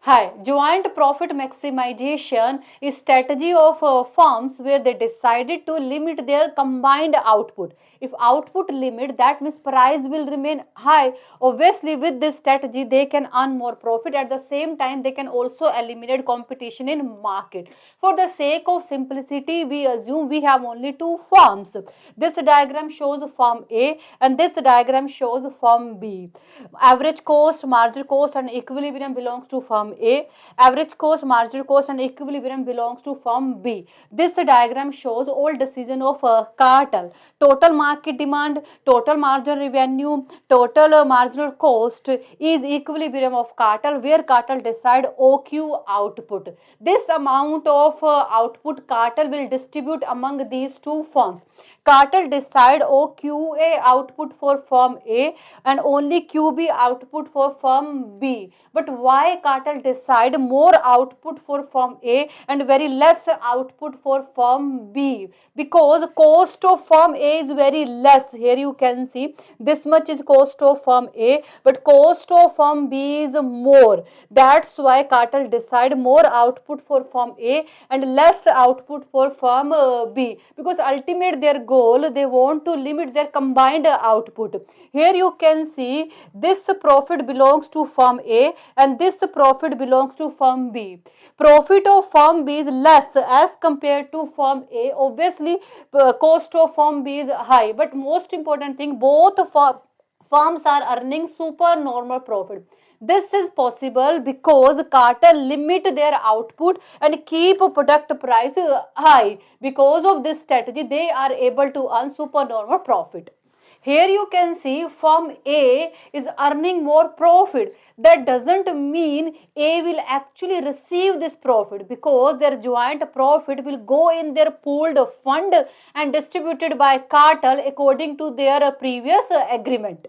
Hi, joint profit maximization is strategy of firms where they decided to limit their combined output. If output limit, that means price will remain high. Obviously, with this strategy, they can earn more profit. At the same time, they can also eliminate competition in market. For the sake of simplicity, we assume we have only two firms. This diagram shows firm A and this diagram shows firm B. Average cost, marginal cost and equilibrium belongs to firm A. Average cost, marginal cost and equilibrium belongs to firm B. This diagram shows all decision of cartel. Total market demand, total marginal revenue, total marginal cost is equilibrium of cartel where cartel decide OQ output. This amount of output cartel will distribute among these two firms. Cartel decide OQA output for firm A and only QB output for firm B. But why cartel decide more output for firm A and very less output for firm B? Because cost of firm A is very less. Here you can see this much is cost of firm A, but cost of firm B is more. That's why cartel decide more output for firm A and less output for firm B, because ultimate their goal, they want to limit their combined output. Here you can see this profit belongs to firm A and this profit belongs to firm B. Profit of firm B is less as compared to firm A. Obviously, cost of firm B is high, but most important thing, both firms are earning supernormal profit. This is possible because cartel limit their output and keep product price high. Because of this strategy, they are able to earn supernormal profit. Here you can see firm A is earning more profit. That doesn't mean A will actually receive this profit, because their joint profit will go in their pooled fund and distributed by cartel according to their previous agreement.